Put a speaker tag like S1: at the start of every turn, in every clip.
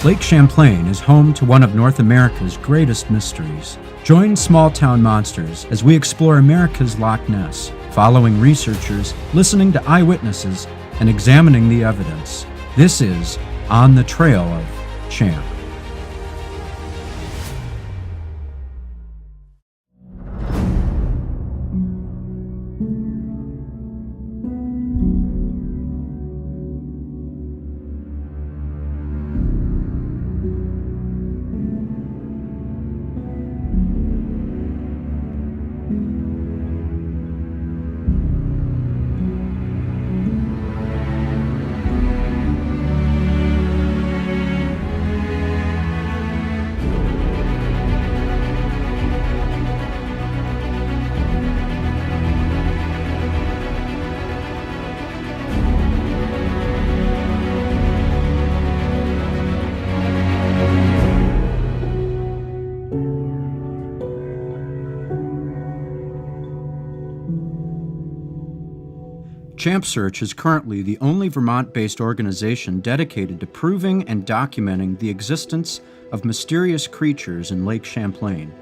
S1: Lake Champlain is home to one of North America's greatest mysteries. Join Small Town Monsters as we explore America's Loch Ness, following researchers, listening to eyewitnesses, and examining the evidence. This is On the Trail of Champ. Champ Search is currently the only Vermont-based organization dedicated to proving and documenting the existence of mysterious creatures in Lake Champlain.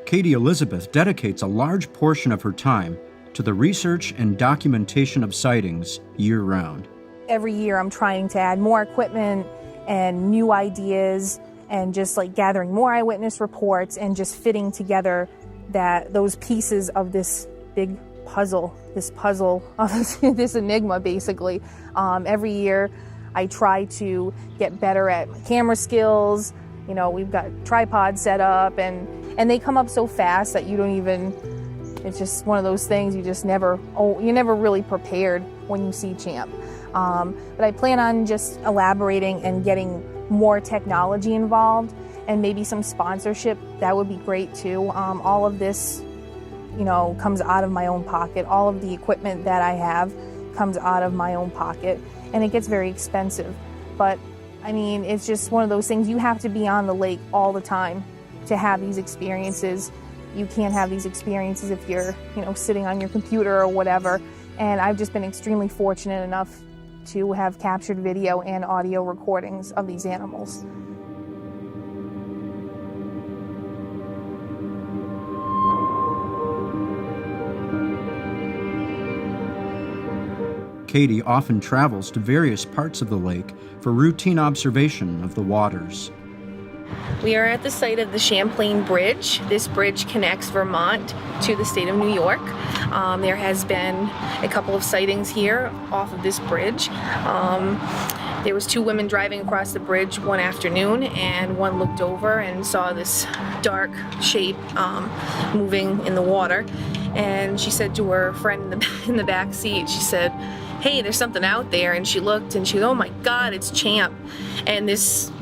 S1: Katie Elizabeth dedicates a large portion of her time to the research and documentation of sightings year-round.
S2: Every year I'm trying to add more equipment and new ideas and just like gathering more eyewitness reports and just fitting together those pieces of this big puzzle, this enigma basically. Every year I try to get better at camera skills. You know, we've got tripods set up and they come up so fast that you don't even, it's just one of those things you're never really prepared when you see Champ. But I plan on just elaborating and getting more technology involved and maybe some sponsorship. That would be great too. All of this comes out of my own pocket. All of the equipment that I have comes out of my own pocket, and it gets very expensive. But I mean, it's just one of those things. You have to be on the lake all the time to have these experiences. You can't have these experiences if you're, sitting on your computer or whatever. And I've just been extremely fortunate enough to have captured video and audio recordings of these animals.
S1: Katie often travels to various parts of the lake for routine observation of the waters.
S3: We are at the site of the Champlain Bridge. This bridge connects Vermont to the state of New York. There has been a couple of sightings here off of this bridge. There was two women driving across the bridge one afternoon, and one looked over and saw this dark shape moving in the water. And she said to her friend in the back seat, she said, "Hey, there's something out there." And she looked and she goes, "Oh my God, it's Champ." And this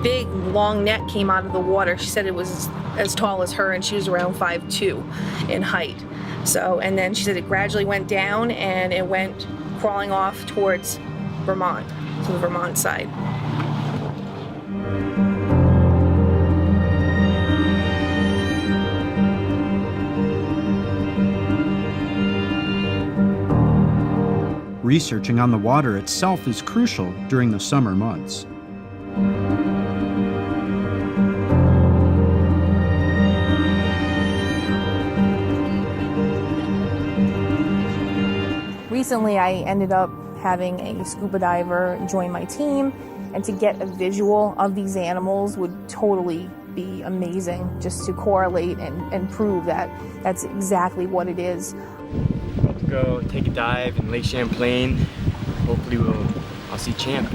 S3: big long neck came out of the water. She said it was as tall as her, and she was around 5'2" in height. And then she said it gradually went down and it went crawling off towards Vermont, to the Vermont side.
S1: Researching on the water itself is crucial during the summer months.
S2: Recently, I ended up having a scuba diver join my team, and to get a visual of these animals would totally be amazing, just to correlate and prove that that's exactly what it is.
S4: About to go take a dive in Lake Champlain. Hopefully I'll see Champ.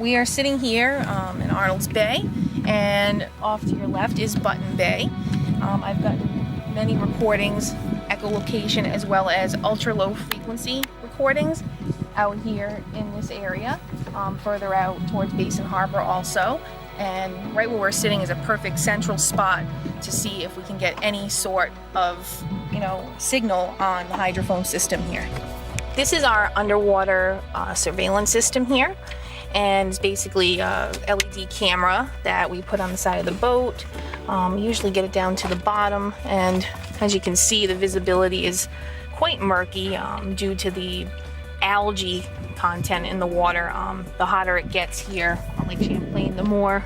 S3: We are sitting here in Arnold's Bay, and off to your left is Button Bay. I've gotten many recordings, echolocation, as well as ultra low frequency recordings out here in this area, further out towards Basin Harbor also. And right where we're sitting is a perfect central spot to see if we can get any sort of, signal on the hydrophone system here. This is our underwater surveillance system here, and it's basically a LED camera that we put on the side of the boat. We usually get it down to the bottom, and as you can see, the visibility is quite murky due to the algae content in the water. The hotter it gets here on Lake Champlain, the more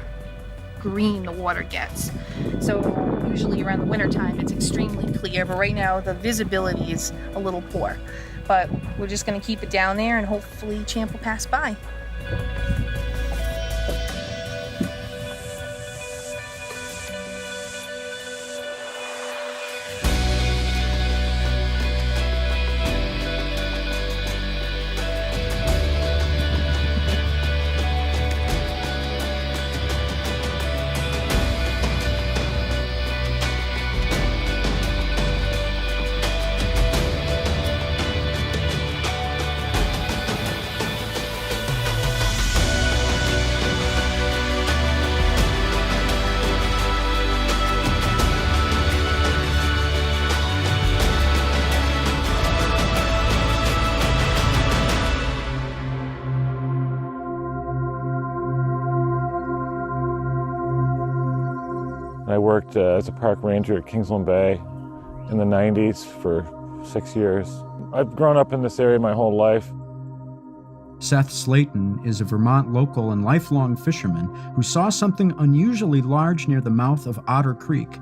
S3: green the water gets. So usually around the winter time it's extremely clear, but right now the visibility is a little poor. But we're just going to keep it down there and hopefully Champ will pass by.
S5: I worked as a park ranger at Kingsland Bay in the 90s for 6 years. I've grown up in this area my whole life.
S1: Seth Slayton is a Vermont local and lifelong fisherman who saw something unusually large near the mouth of Otter Creek.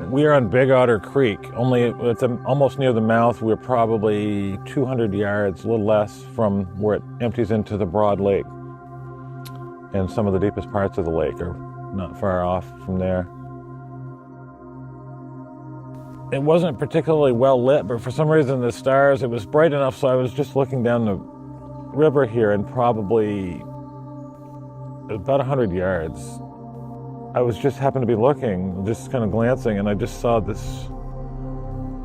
S5: We are on Big Otter Creek, only it's almost near the mouth. We're probably 200 yards, a little less, from where it empties into the Broad Lake. And some of the deepest parts of the lake are not far off from there. It wasn't particularly well lit, but for some reason the stars, it was bright enough, so I was just looking down the river here, and probably about 100 yards. I was just happened to be looking, just kind of glancing, and I just saw this,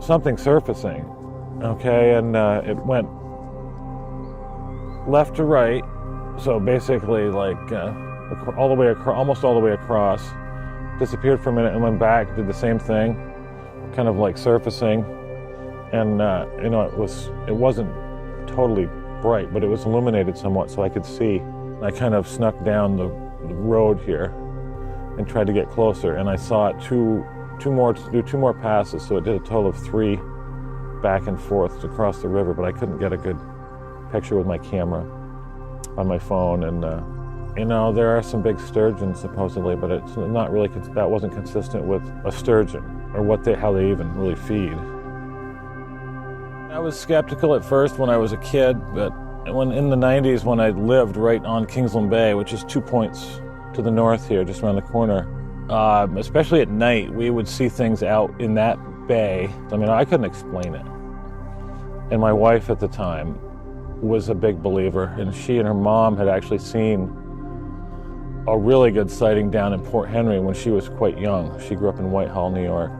S5: something surfacing, okay, and it went left to right, so basically like all the way across, almost all the way across, disappeared for a minute and went back, did the same thing, kind of like surfacing, and it wasn't totally bright, but it was illuminated somewhat so I could see. I kind of snuck down the road here and tried to get closer, and I saw it do two more passes, so it did a total of 3 back and forth across the river, but I couldn't get a good picture with my camera on my phone. And there are some big sturgeon supposedly, but it's not really, that wasn't consistent with a sturgeon or how they even really feed. I was skeptical at first when I was a kid, but when in the 90s, when I lived right on Kingsland Bay, which is 2 points to the north here, just around the corner, especially at night, we would see things out in that bay. I mean, I couldn't explain it. And my wife at the time was a big believer, and she and her mom had actually seen a really good sighting down in Port Henry when she was quite young. She grew up in Whitehall, New York.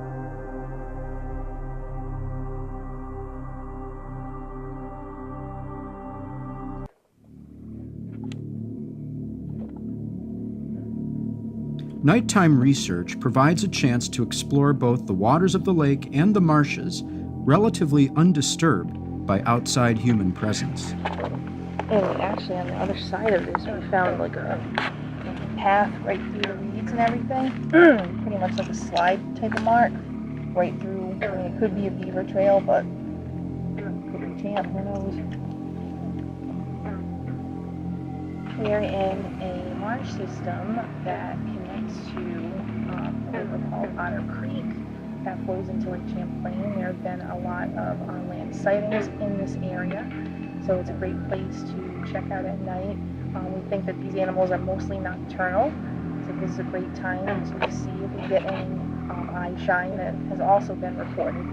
S1: Nighttime research provides a chance to explore both the waters of the lake and the marshes, relatively undisturbed by outside human presence.
S2: And actually on the other side of this, we found like a path right through the reeds and everything. Pretty much like a slide type of mark right through. I mean, it could be a beaver trail, but it could be Champ, who knows. We're in a marsh system that connects to a river called Otter Creek that flows into Lake Champlain. There have been a lot of on-land sightings in this area, so it's a great place to check out at night. We think that these animals are mostly nocturnal, so this is a great time to see if we get any eye shine that has also been reported.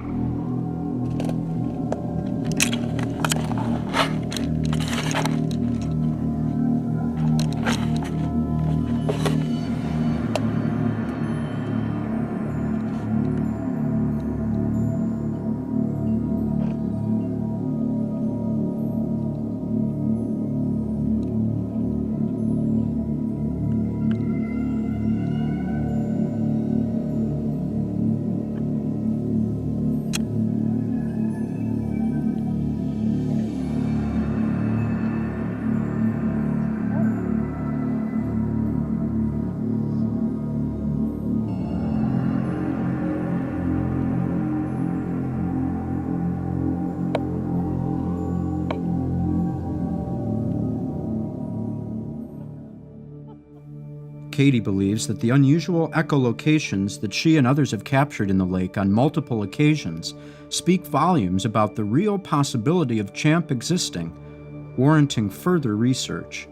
S1: Katie believes that the unusual echolocations that she and others have captured in the lake on multiple occasions speak volumes about the real possibility of CHAMP existing, warranting further research.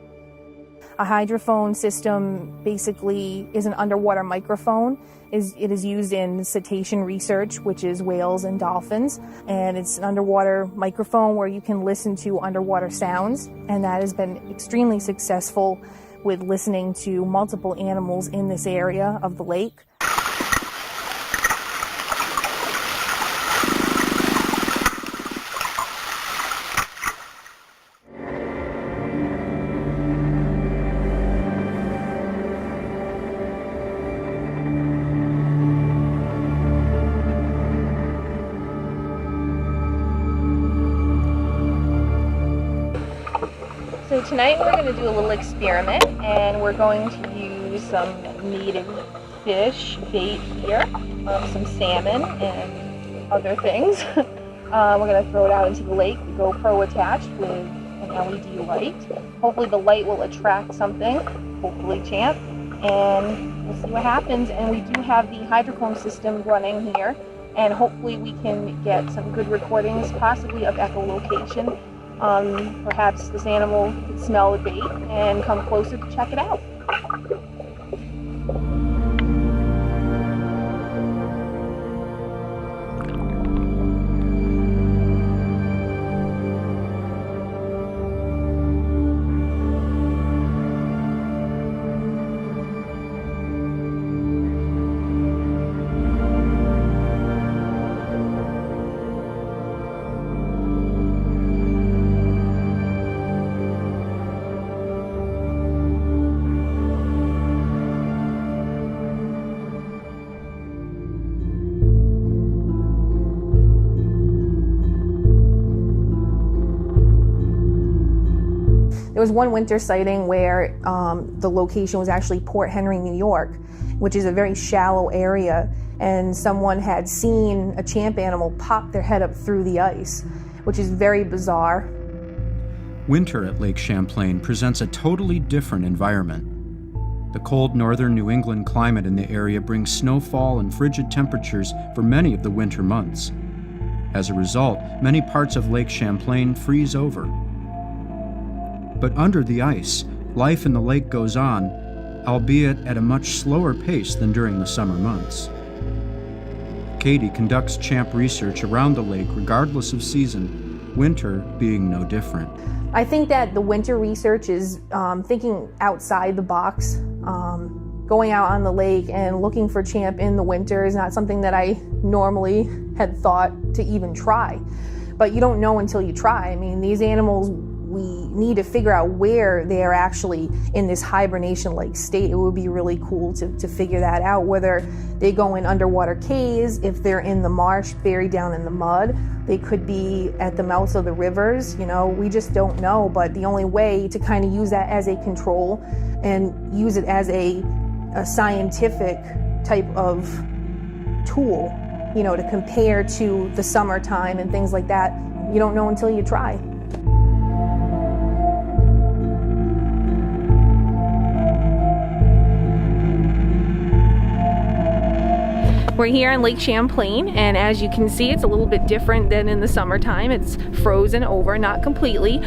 S2: A hydrophone system basically is an underwater microphone. It is used in cetacean research, which is whales and dolphins. And it's an underwater microphone where you can listen to underwater sounds. And that has been extremely successful with listening to multiple animals in this area of the lake.
S3: So tonight we're going to do a little experiment, and we're going to use some native fish bait here, some salmon and other things. We're going to throw it out into the lake, the GoPro attached with an LED light. Hopefully the light will attract something, hopefully CHAMP, and we'll see what happens. And we do have the hydrophone system running here, and hopefully we can get some good recordings, possibly of echolocation. Perhaps this animal could smell the bait and come closer to check it out.
S2: There was one winter sighting where the location was actually Port Henry, New York, which is a very shallow area, and someone had seen a CHAMP animal pop their head up through the ice, which is very bizarre.
S1: Winter at Lake Champlain presents a totally different environment. The cold northern New England climate in the area brings snowfall and frigid temperatures for many of the winter months. As a result, many parts of Lake Champlain freeze over. But under the ice, life in the lake goes on, albeit at a much slower pace than during the summer months. Katie conducts CHAMP research around the lake regardless of season, winter being no different.
S2: I think that the winter research is thinking outside the box. Going out on the lake and looking for CHAMP in the winter is not something that I normally had thought to even try. But you don't know until you try. I mean, these animals, we need to figure out where they are actually in this hibernation-like state. It would be really cool to figure that out, whether they go in underwater caves, if they're in the marsh buried down in the mud. They could be at the mouths of the rivers, you know, we just don't know. But the only way to kind of use that as a control and use it as a scientific type of tool, you know, to compare to the summertime and things like that, you don't know until you try.
S3: We're here on Lake Champlain, and as you can see, it's a little bit different than in the summertime. It's frozen over, not completely.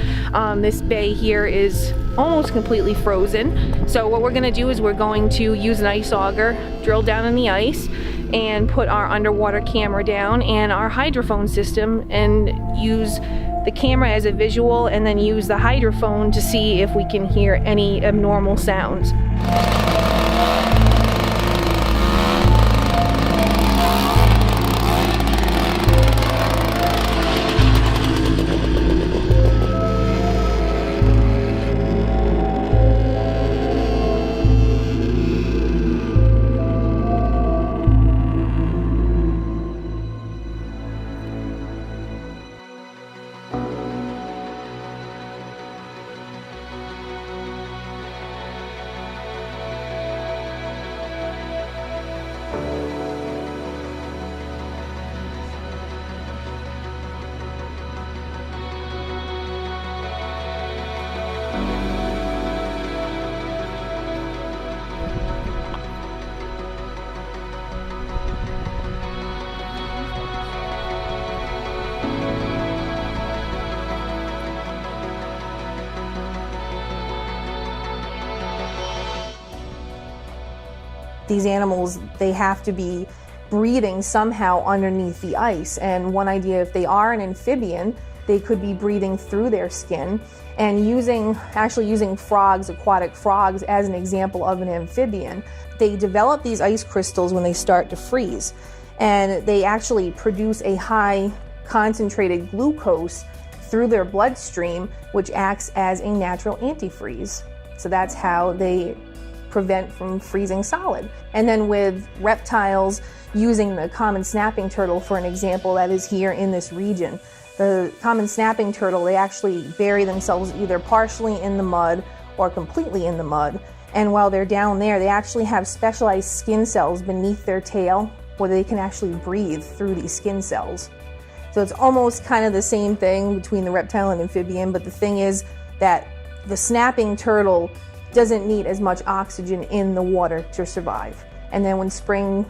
S3: This bay here is almost completely frozen. So what we're going to do is we're going to use an ice auger, drill down in the ice, and put our underwater camera down and our hydrophone system, and use the camera as a visual, and then use the hydrophone to see if we can hear any abnormal sounds.
S2: these animals, they have to be breathing somehow underneath the ice. And one idea, if they are an amphibian, they could be breathing through their skin. And actually using frogs, aquatic frogs, as an example of an amphibian, they develop these ice crystals when they start to freeze. And they actually produce a high concentrated glucose through their bloodstream, which acts as a natural antifreeze. So that's how they prevent from freezing solid. And then with reptiles, using the common snapping turtle for an example that is here in this region. The common snapping turtle, they actually bury themselves either partially in the mud or completely in the mud. And while they're down there, they actually have specialized skin cells beneath their tail where they can actually breathe through these skin cells. So it's almost kind of the same thing between the reptile and amphibian, but the thing is that the snapping turtle doesn't need as much oxygen in the water to survive. And then when spring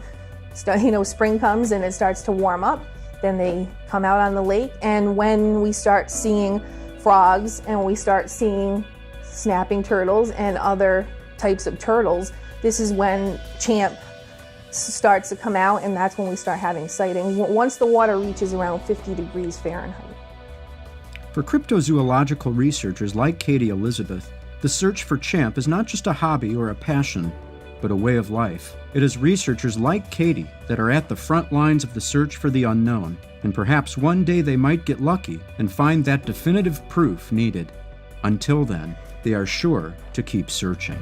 S2: comes and it starts to warm up, then they come out on the lake. And when we start seeing frogs and we start seeing snapping turtles and other types of turtles, this is when Champ starts to come out, and that's when we start having sightings, once the water reaches around 50 degrees Fahrenheit.
S1: For cryptozoological researchers like Katie Elizabeth, the search for Champ is not just a hobby or a passion, but a way of life. It is researchers like Katie that are at the front lines of the search for the unknown, and perhaps one day they might get lucky and find that definitive proof needed. Until then, they are sure to keep searching.